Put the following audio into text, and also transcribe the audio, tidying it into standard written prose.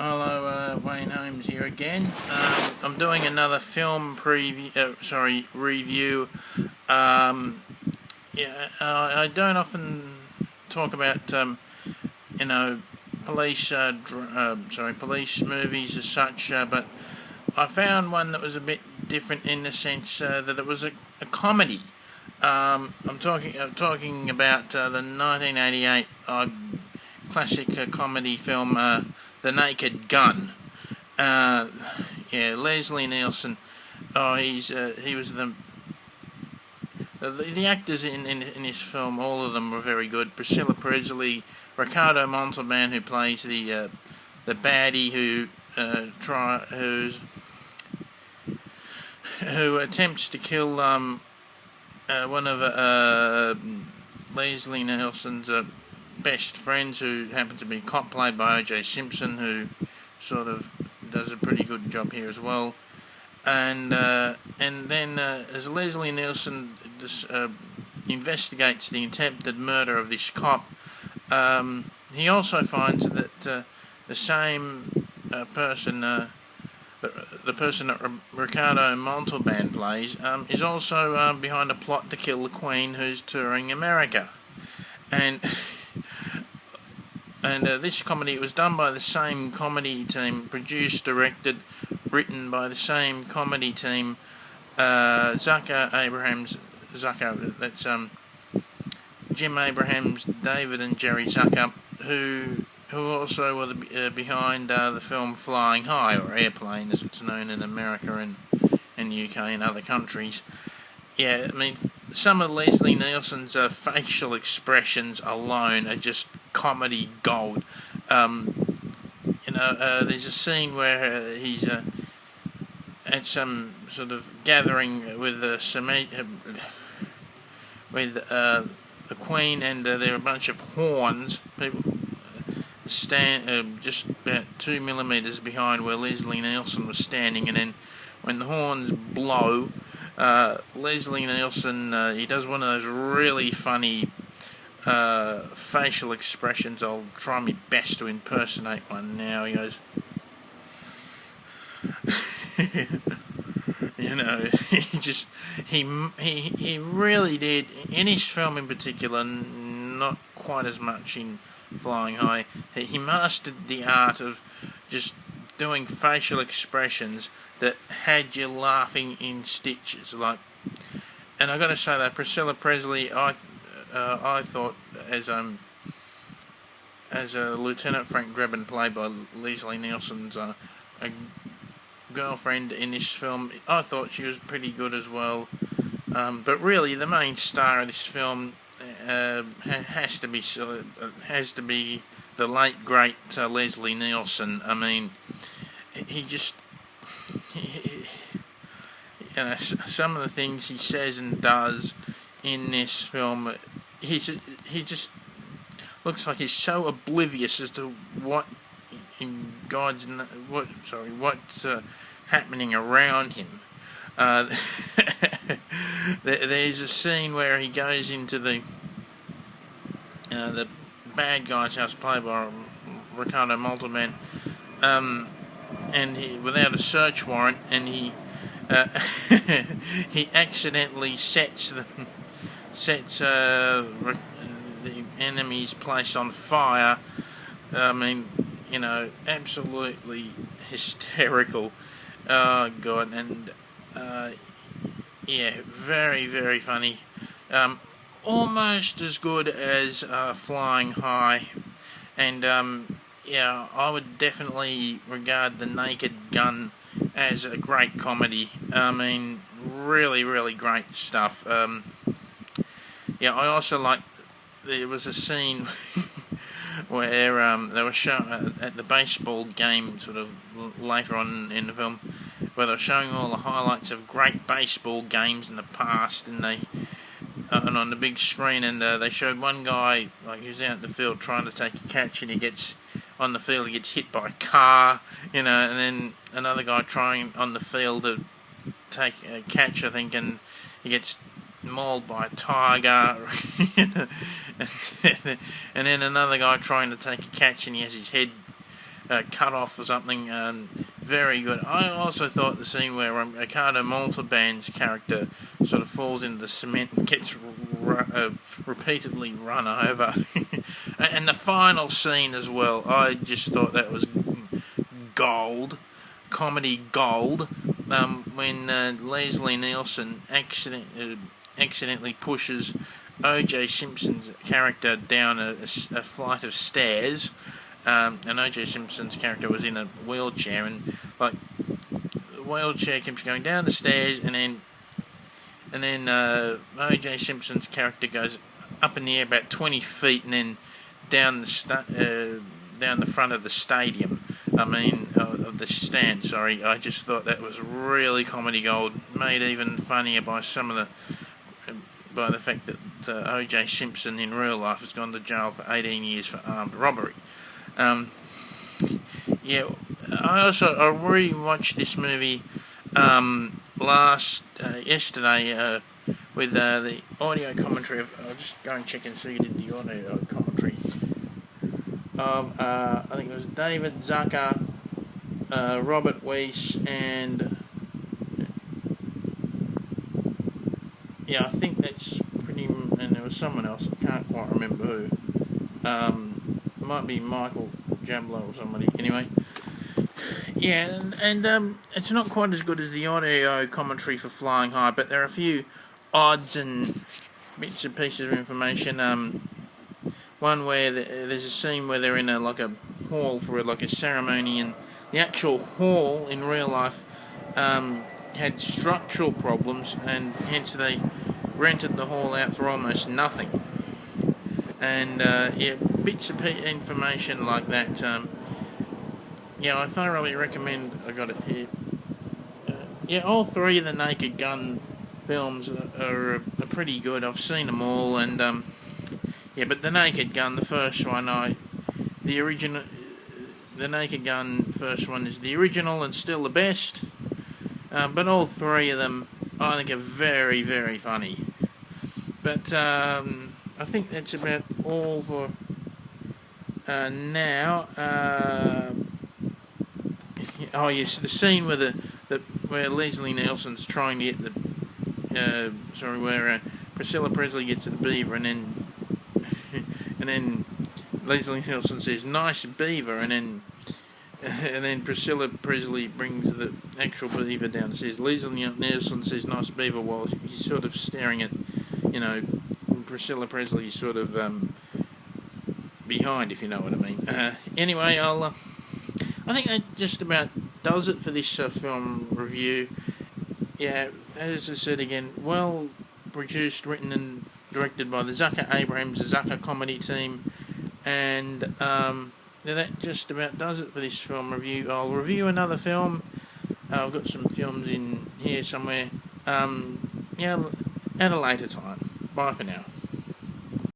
Hello, Wayne Holmes here again. I'm doing another film review. I don't often talk about police police movies as such, but I found one that was a bit different in the sense that it was a comedy. I'm talking about the 1988 classic comedy film, The Naked Gun. Leslie Nielsen. He was the actors in this film. All of them were very good. Priscilla Presley, Ricardo Montalban, who plays the baddie who attempts to kill one of Leslie Nielsen's best friends, who happens to be a cop played by O.J. Simpson, who sort of does a pretty good job here as well. And then as Leslie Nielsen investigates the attempted murder of this cop, he also finds that the same person, the person that Ricardo Montalban plays, is also behind a plot to kill the Queen, who's touring America. And this comedy, it was done by the same comedy team, produced, directed, written by the same comedy team, Zucker, that's Jim Abrahams, David and Jerry Zucker, who also were behind the film Flying High, or Airplane as it's known in America and UK and other countries. Yeah, I mean, some of Leslie Nielsen's facial expressions alone are just comedy gold. There's a scene where he's at some sort of gathering with the Queen, and there are a bunch of horns. People stand just about 2 millimeters behind where Leslie Nielsen was standing, and then when the horns blow, Leslie Nielsen, he does one of those really funny facial expressions. I'll try my best to impersonate one now. He goes, he really did, in his film in particular, not quite as much in Flying High. He mastered the art of just doing facial expressions that had you laughing in stitches. And I got to say that Priscilla Presley, I thought as Lieutenant Frank Drebin, played by Leslie Nielsen's a girlfriend in this film, I thought she was pretty good as well. But really, the main star of this film has to be the late great Leslie Nielsen. I mean, some of the things he says and does in this film, he just looks like he's so oblivious as to what's happening around him. There's a scene where he goes into the bad guy's house, played by Ricardo Montalban, and he, without a search warrant, and he he accidentally sets the enemy's place on fire. I mean, absolutely hysterical. Oh God, and very, very funny. Almost as good as Flying High, and I would definitely regard The Naked Gun as a great comedy. I mean, really, really great stuff. I also like, there was a scene where they were showing at the baseball game, sort of later on in the film, where they were showing all the highlights of great baseball games in the past, and and on the big screen, and they showed one guy, like, he was out in the field trying to take a catch, and he gets on the field, he gets hit by a car, and then another guy trying on the field to take a catch, I think, and he gets mauled by a tiger, and then another guy trying to take a catch, and he has his head cut off or something. Very good. I also thought the scene where Ricardo Montalban's character sort of falls into the cement and gets repeatedly run over. And the final scene as well, I just thought that was gold. Comedy gold. When Leslie Nielsen accidentally pushes O.J. Simpson's character down a flight of stairs, and O.J. Simpson's character was in a wheelchair, and like the wheelchair keeps going down the stairs, and then O.J. Simpson's character goes up in the air about 20 feet, and then down the front of the stadium. Of the stand. Sorry, I just thought that was really comedy gold, made even funnier by by the fact that O.J. Simpson in real life has gone to jail for 18 years for armed robbery. Yeah, I rewatched this movie yesterday with the audio commentary of. I'll just go and check and see who did the audio commentary. I think it was David Zucker, Robert Weiss, and I think that's pretty. And there was someone else. I can't quite remember who. It might be Michael Jablow or somebody. Anyway, yeah, and it's not quite as good as the audio commentary for Flying High, but there are a few odds and bits and pieces of information. One where there's a scene where they're in a hall for a ceremony, and the actual hall in real life had structural problems, and hence they rented the hall out for almost nothing. And bits of information like that. I thoroughly recommend. I got it here. All three of the Naked Gun films are pretty good. I've seen them all, and but the Naked Gun, the first one, the Naked Gun first one is the original and still the best. But all three of them, I think, are very, very funny. But I think that's about all for now. The scene where Leslie Nielsen's trying to get where Priscilla Presley gets the beaver, and then Leslie Nielsen says, "Nice beaver," and then Priscilla Presley brings the actual beaver down and says, Leslie Nielsen says, "Nice beaver," while he's sort of staring at, Priscilla Presley sort of behind, if you know what I mean. Anyway, I think that just about does it for this film review. Yeah, as I said again, well produced, written and directed by the Zucker Abrahams, the Zucker comedy team, and that just about does it for this film review. I'll review another film. I've got some films in here somewhere. At a later time. Bye for now.